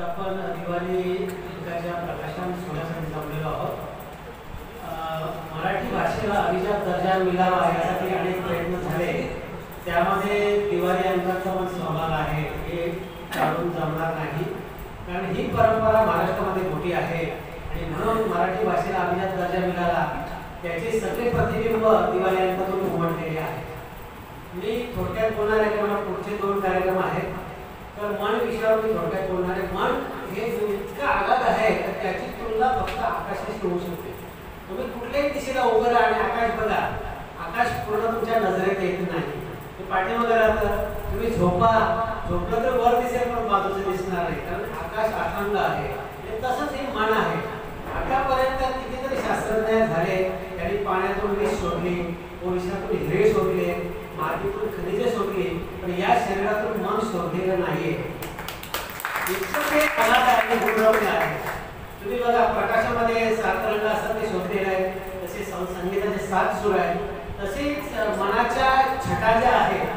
आपण दिवाळीच्या प्रकाशन सोहळ्यासाठी जमलेलो आहोत। मराठी भाषेला अभिजात दर्जा मिळावा यासाठी अनेक प्रयत्न झाले, त्यामध्ये दिवाळी अंकाचा पण सहभाग आहे हे काढून जमणार नाही, कारण ही परंपरा महाराष्ट्रामध्ये मोठी आहे आणि म्हणून मराठी भाषेला अभिजात दर्जा मिळाला त्याचे सगळे प्रतिबिंब दिवाळी अंकातून उमटलेले आहे। मी थोडक्यात बोलणार आहे, मला पुढचे 2 कार्यक्रम आहेत, तर मन विषयावर मी थोडक्यात बोलणार आहे। मन हे इतका आगाध आहे तर त्याची तुलना फक्त आकाशाशी होऊ शकते। तुम्ही कुठल्याही दिशेला उभं राहा आणि आकाश बघा, आकाश पूर्ण तुमच्या नजरेत येत नाही, ते पाठीमागे राहतं। तुम्ही झोपलं तर वर दिसेल पण बाजूचं दिसणार नाही, कारण आकाश अखंड आहे। तसंच हे मन आहे। आतापर्यंत कितीतरी शास्त्रज्ञ झाले, त्यांनी पाण्यातून वीज शोधली, ओडिशातून हिरे शोधले, मातीतून खनिजे शोधली, पण या शरीरातून मन शोधलेलं नाहीये। इतकं ते कलाकार आणि गुणरम्य आहे। तुम्ही बघा, प्रकाशामध्ये 7 रंग असतात ते शोधलेले आहेत, तसे संगीताचे 7 सूर आहेत, तसेच मनाच्या छटा ज्या आहेत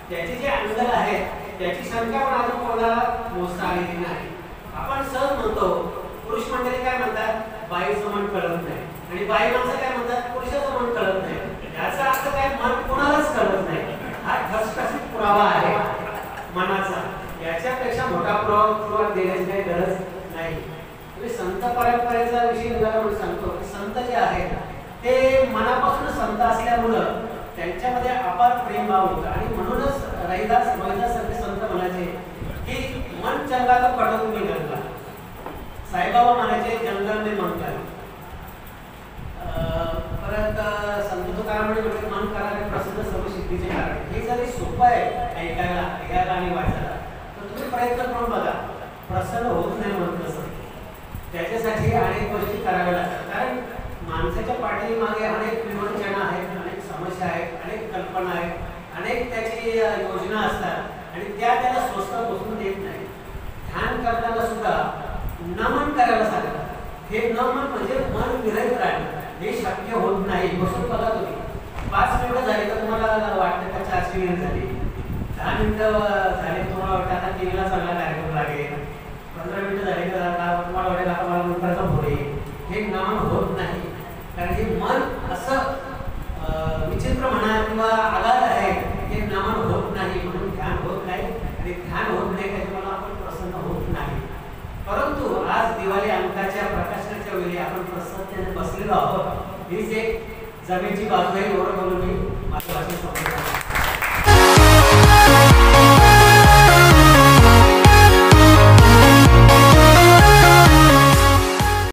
त्याचे जे अंगल आहेत त्याची संख्या पण अजून कोणाला मोजता आलेली नाही। आपण सहज म्हणतो, पुरुष मंडळी काय म्हणतात, बाईचं मन कळत नाही, आणि बाई माणसं काय म्हणतात, पुरुषाचं मन कळत नाही। याचा अर्थ काय, मन कोणालाच कळत नाही। हा ठसठसीत पुरावा आहे मनाचा, याच्यापेक्षा मोठा पुरावा देण्याची काही गरज नाही। तुम्ही संत परंपरेचा विषय निघाला म्हणून सांगतो की संत जे आहेत ते मनापासून संत असल्यामुळं त्यांच्यामध्ये अपार प्रेम भाव होता, आणि म्हणूनच रहिदास सारखे संत म्हणायचे की मन चंगा तो कडो तुम्ही गंगा। साईबाबा म्हणायचे जंगल में मन करा। परत संत तुकाराम म्हणजे मन करावे प्रसिद्ध सर्व सिद्धीचे कारण। हे जरी सोपं आहे ऐकायला आणि वाचायला, तर तुम्ही प्रयत्न करून बघा, प्रसन्न होत नाही म्हणत तसं। त्याच्यासाठी अनेक गोष्टी कराव्या लागतात, कारण माणसाच्या पाठीमागे अनेक विवंचना आहेत, अनेक समस्या आहेत, अनेक कल्पना आहेत, अनेक त्याची योजना असतात, आणि त्याला स्वस्त बसून देत नाही। ध्यान करताना सुद्धा नमन करायला सांगतात। हे नमन म्हणजे मन विरहित राहणं, हे शक्य होत नाही। बसून बघा तुम्ही, 5 मिनिटं झाली तर तुम्हाला वाटतं का 400 मिनिट झाली, 10 मिनिटं झाली तुम्हाला वाटतं आता टीव्हीला चांगला कार्यक्रम लागेल, 15 मिनिटं झाली तर तुम्हाला वाटेल आता मला नंतरचा होईल। हे नमन होत नाही, कारण हे मन असं विचित्र म्हणा किंवा आगाध आहे, हे नमन होत नाही, म्हणून ध्यान होत नाही, आणि ध्यान होत नाही त्याच्यामुळे आपण प्रसन्न होत नाही। परंतु आज दिवाळी अंकाच्या प्रकाशनाच्या वेळी आपण प्रसन्नतेने बसलेलो आहोत, हीच एक जमेची बाजू आहे। एवढं बोलून मी माझ्या भाषेत